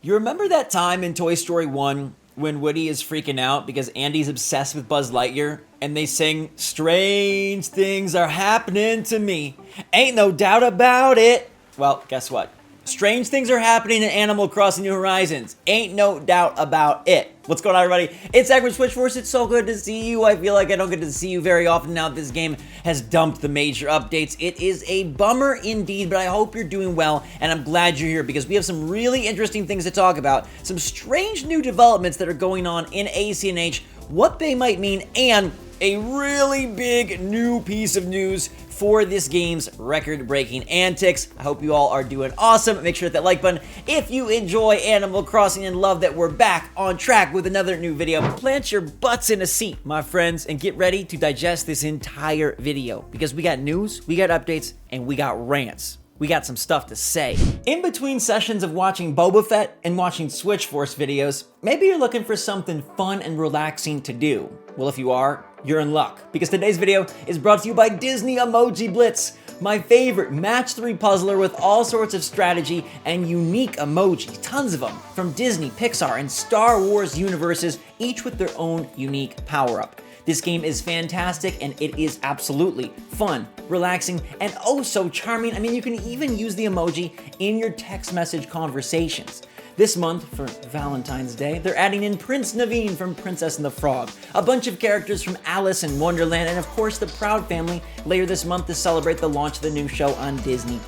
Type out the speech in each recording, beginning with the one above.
You remember that time in Toy Story 1 when Woody is freaking out because Andy's obsessed with Buzz Lightyear and they sing, "Strange things are happening to me, ain't no doubt about it"? Well, guess what? Strange things are happening in Animal Crossing New Horizons. Ain't no doubt about it. What's going on, everybody? It's Zach from Switchforce. It's so good to see you. I feel like I don't get to see you very often now that this game has dumped the major updates. It is a bummer indeed, but I hope you're doing well, and I'm glad you're here because we have some really interesting things to talk about, some strange new developments that are going on in ACNH, what they might mean, and a really big new piece of news for this game's record-breaking antics. I hope you all are doing awesome. Make sure to hit that like button if you enjoy Animal Crossing and love that we're back on track with another new video. Plant your butts in a seat, my friends, and get ready to digest this entire video because we got news, we got updates, and we got rants. We got some stuff to say. In between sessions of watching Boba Fett and watching Switchforce videos, maybe you're looking for something fun and relaxing to do. Well, if you are, you're in luck, because today's video is brought to you by Disney Emoji Blitz, my favorite match 3 puzzler with all sorts of strategy and unique emojis, tons of them, from Disney, Pixar, and Star Wars universes, each with their own unique power-up. This game is fantastic, and it is absolutely fun, relaxing, and oh so charming. I mean, you can even use the emoji in your text message conversations. This month, for Valentine's Day, they're adding in Prince Naveen from Princess and the Frog, a bunch of characters from Alice in Wonderland, and of course the Proud Family later this month to celebrate the launch of the new show on Disney+.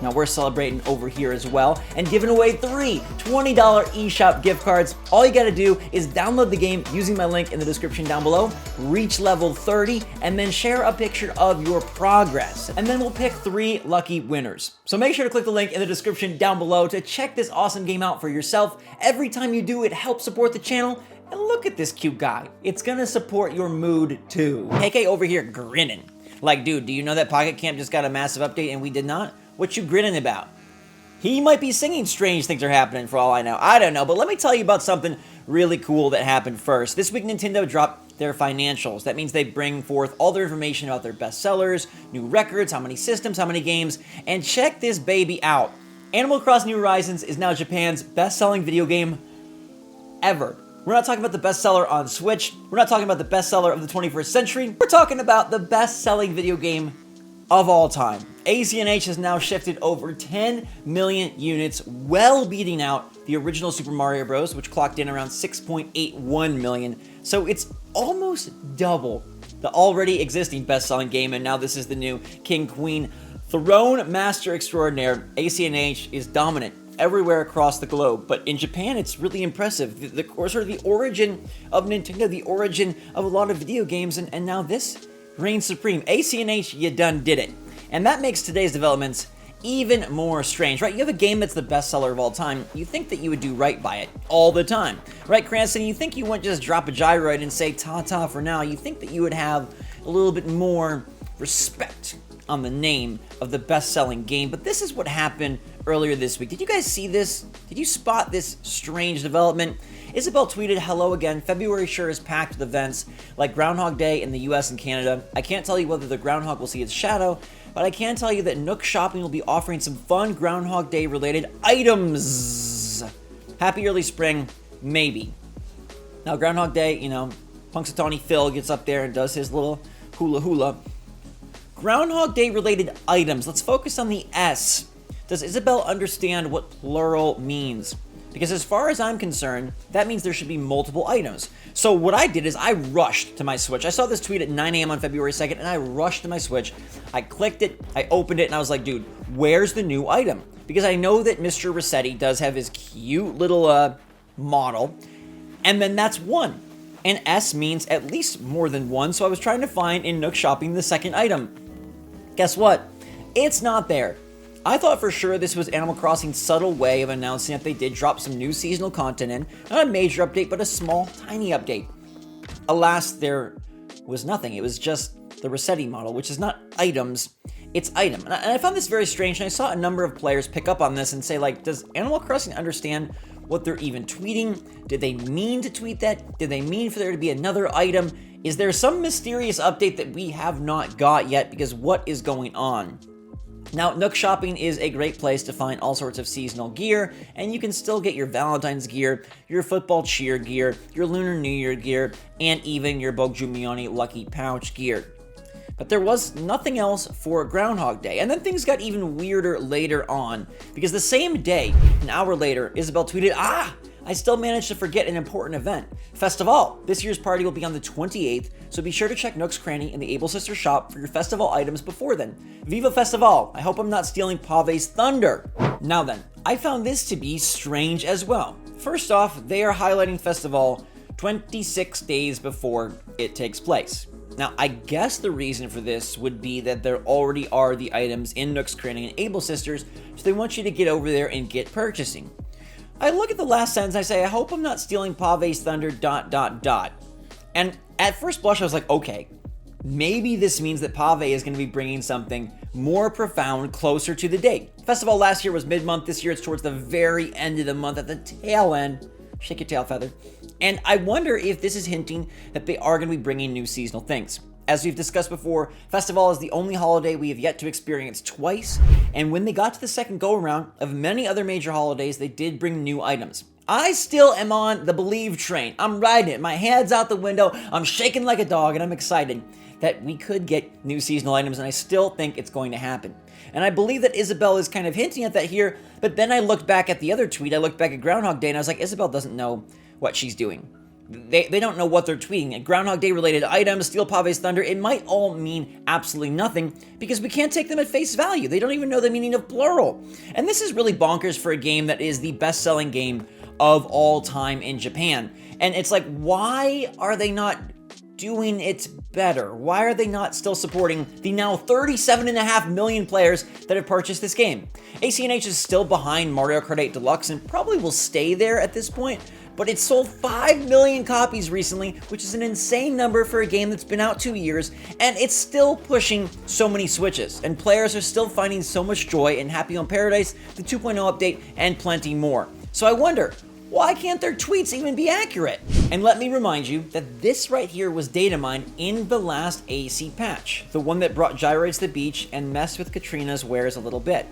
Now we're celebrating over here as well and giving away 3 $20 eShop gift cards. All you gotta do is download the game using my link in the description down below, reach level 30, and then share a picture of your progress. And then we'll pick 3 lucky winners. So make sure to click the link in the description down below to check this awesome game out for yourself. Every time you do, it helps support the channel. And look at this cute guy. It's gonna support your mood too. KK over here grinning. Like, dude, do you know that Pocket Camp just got a massive update and we did not? What you grinning about? He might be singing Strange Things Are Happening for all I know. I don't know, but let me tell you about something really cool that happened first. This week, Nintendo dropped their financials. That means they bring forth all their information about their bestsellers, new records, how many systems, how many games, and check this baby out. Animal Crossing New Horizons is now Japan's best-selling video game ever. We're not talking about the bestseller on Switch. We're not talking about the bestseller of the 21st century. We're talking about the best-selling video game of all time. ACNH has now shifted over 10 million units, well beating out the original Super Mario Bros., which clocked in around 6.81 million. So it's almost double the already existing best-selling game, and now this is the new King Queen Throne Master Extraordinaire. ACNH is dominant everywhere across the globe, but in Japan it's really impressive. The sort of the origin of Nintendo, the origin of a lot of video games, and now this reigns supreme. ACNH, you done did it. And that makes today's developments even more strange, right? You have a game that's the bestseller of all time. You think that you would do right by it all the time, right, Cranston? You think you wouldn't just drop a gyroid and say ta-ta for now. You think that you would have a little bit more respect on the name of the best-selling game. But this is what happened earlier this week. Did you guys see this? Did you spot this strange development? Isabel tweeted, "Hello again. February sure is packed with events like Groundhog Day in the US and Canada. I can't tell you whether the groundhog will see its shadow, but I can tell you that Nook Shopping will be offering some fun Groundhog Day related items. Happy early spring, maybe." Now Groundhog Day, you know, Punxsutawney Phil gets up there and does his little hula hula. Groundhog Day related items. Let's focus on the S. Does Isabel understand what plural means? Because as far as I'm concerned, that means there should be multiple items. So what I did is I rushed to my Switch. I saw this tweet at 9 a.m. on February 2nd, and I rushed to my Switch. I clicked it, I opened it, and I was like, dude, where's the new item? Because I know that Mr. Rossetti does have his cute little model, and then that's one. And S means at least more than one, so I was trying to find in Nook Shopping the second item. Guess what? It's not there. I thought for sure this was Animal Crossing's subtle way of announcing that they did drop some new seasonal content in, not a major update, but a small, tiny update. Alas, there was nothing. It was just the Rossetti model, which is not items, it's item. And I found this very strange, and I saw a number of players pick up on this and say, like, does Animal Crossing understand what they're even tweeting? Did they mean to tweet that? Did they mean for there to be another item? Is there some mysterious update that we have not got yet? Because what is going on? Now, Nook Shopping is a great place to find all sorts of seasonal gear, and you can still get your Valentine's gear, your football cheer gear, your Lunar New Year gear, and even your Bogjumiani Lucky Pouch gear. But there was nothing else for Groundhog Day, and then things got even weirder later on, because the same day, an hour later, Isabelle tweeted, I still managed to forget an important event. Festival! This year's party will be on the 28th, so be sure to check Nook's Cranny in the Able Sister shop for your festival items before then. Viva Festival! I hope I'm not stealing Pave's thunder. Now then, I found this to be strange as well. First off, they are highlighting Festival 26 days before it takes place. Now, I guess the reason for this would be that there already are the items in Nook's Cranny and Able Sisters, so they want you to get over there and get purchasing. I look at the last sentence and I say, I hope I'm not stealing Pave's thunder, ... And at first blush, I was like, okay, maybe this means that Pave is going to be bringing something more profound closer to the date. Festival last year was mid-month. This year it's towards the very end of the month, at the tail end. Shake your tail feather. And I wonder if this is hinting that they are going to be bringing new seasonal things. As we've discussed before, Festival is the only holiday we have yet to experience twice, and when they got to the second go-around of many other major holidays, they did bring new items. I still am on the Believe train. I'm riding it. My head's out the window. I'm shaking like a dog, and I'm excited that we could get new seasonal items, and I still think it's going to happen. And I believe that Isabelle is kind of hinting at that here, but then I looked back at the other tweet. I looked back at Groundhog Day, and I was like, Isabelle doesn't know what she's doing. They don't know what they're tweeting. And Groundhog Day related items, Steal Pave's Thunder, it might all mean absolutely nothing because we can't take them at face value. They don't even know the meaning of plural. And this is really bonkers for a game that is the best-selling game of all time in Japan. And it's like, why are they not doing it better? Why are they not still supporting the now 37.5 million players that have purchased this game? ACNH is still behind Mario Kart 8 Deluxe and probably will stay there at this point, but it sold 5 million copies recently, which is an insane number for a game that's been out 2 years, and it's still pushing so many Switches, and players are still finding so much joy in Happy Home Paradise, the 2.0 update, and plenty more. So I wonder, why can't their tweets even be accurate? And let me remind you that this right here was Datamine in the last AC patch, the one that brought Gyrates to the beach and messed with Katrina's wares a little bit.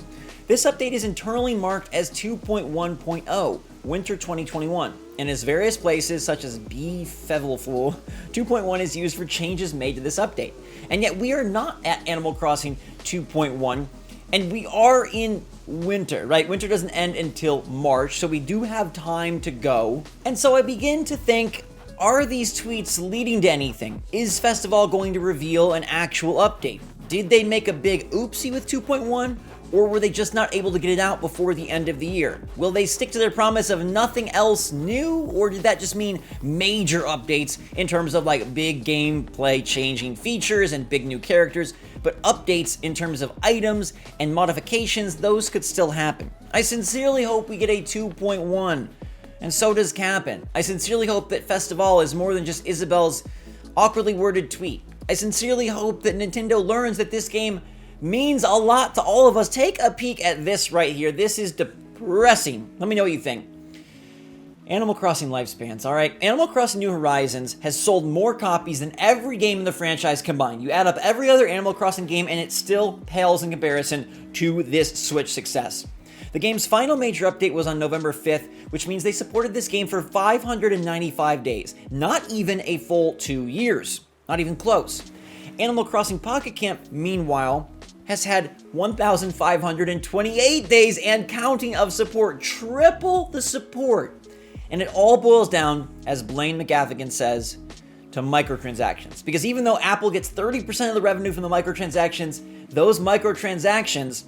This update is internally marked as 2.1.0, Winter 2021, and as various places such as Beefevelfool, 2.1 is used for changes made to this update. And yet we are not at Animal Crossing 2.1, and we are in winter, right? Winter doesn't end until March, so we do have time to go. And so I begin to think, are these tweets leading to anything? Is Festival going to reveal an actual update? Did they make a big oopsie with 2.1? Or were they just not able to get it out before the end of the year? Will they stick to their promise of nothing else new? Or did that just mean major updates in terms of like big gameplay changing features and big new characters? But updates in terms of items and modifications, those could still happen. I sincerely hope we get a 2.1. And so does Cap'n. I sincerely hope that Festival is more than just Isabelle's awkwardly worded tweet. I sincerely hope that Nintendo learns that this game means a lot to all of us. Take a peek at this right here. This is depressing. Let me know what you think. Animal Crossing lifespans, alright? Animal Crossing New Horizons has sold more copies than every game in the franchise combined. You add up every other Animal Crossing game and it still pales in comparison to this Switch success. The game's final major update was on November 5th, which means they supported this game for 595 days. Not even a full 2 years. Not even close. Animal Crossing Pocket Camp, meanwhile, has had 1,528 days and counting of support, triple the support. And it all boils down, as Blaine McGaffigan says, to microtransactions. Because even though Apple gets 30% of the revenue from the microtransactions, those microtransactions,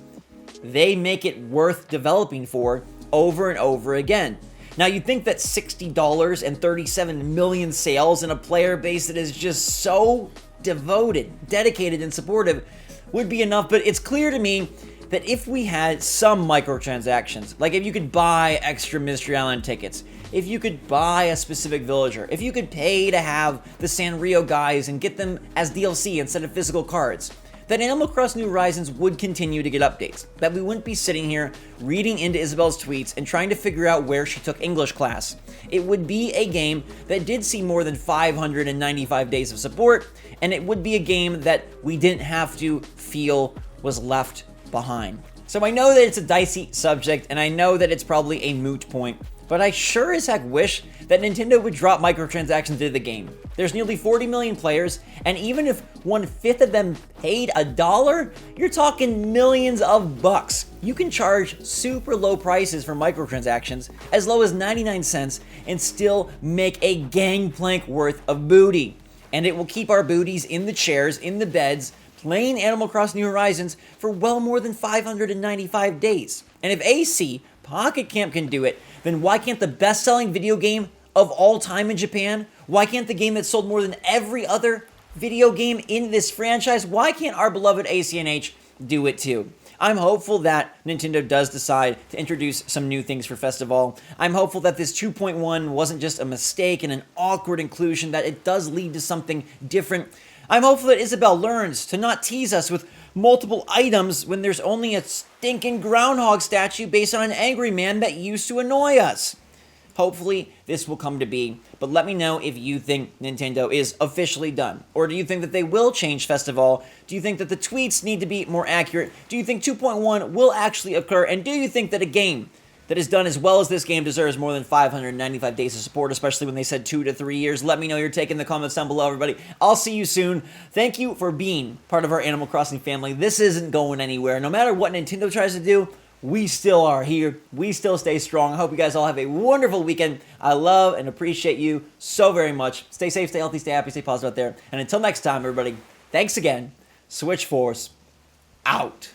they make it worth developing for over and over again. Now you'd think that $60 and 37 million sales in a player base that is just so devoted, dedicated, and supportive would be enough, but it's clear to me that if we had some microtransactions, like if you could buy extra Mystery Island tickets, if you could buy a specific villager, if you could pay to have the Sanrio guys and get them as DLC instead of physical cards, that Animal Crossing New Horizons would continue to get updates, that we wouldn't be sitting here reading into Isabelle's tweets and trying to figure out where she took English class. It would be a game that did see more than 595 days of support, and it would be a game that we didn't have to feel was left behind. So I know that it's a dicey subject, and I know that it's probably a moot point, but I sure as heck wish that Nintendo would drop microtransactions into the game. There's nearly 40 million players, and even if 1/5 of them paid $1, you're talking millions of bucks. You can charge super low prices for microtransactions, as low as 99 cents, and still make a gangplank worth of booty. And it will keep our booties in the chairs, in the beds, playing Animal Crossing New Horizons for well more than 595 days. And if AC Pocket Camp can do it, then why can't the best-selling video game of all time in Japan, why can't the game that sold more than every other video game in this franchise, why can't our beloved ACNH do it too? I'm hopeful that Nintendo does decide to introduce some new things for Festival. I'm hopeful that this 2.1 wasn't just a mistake and an awkward inclusion, that it does lead to something different. I'm hopeful that Isabelle learns to not tease us with multiple items when there's only a stinking groundhog statue based on an angry man that used to annoy us. Hopefully, this will come to be, but let me know if you think Nintendo is officially done. Or do you think that they will change Festival? Do you think that the tweets need to be more accurate? Do you think 2.1 will actually occur? And do you think that a game that is done as well as this game deserves more than 595 days of support, especially when they said 2 to 3 years? Let me know your take in the comments down below, everybody. I'll see you soon. Thank you for being part of our Animal Crossing family. This isn't going anywhere. No matter what Nintendo tries to do, we still are here. We still stay strong. I hope you guys all have a wonderful weekend. I love and appreciate you so very much. Stay safe, stay healthy, stay happy, stay positive out there. And until next time, everybody, thanks again. Switch Force out.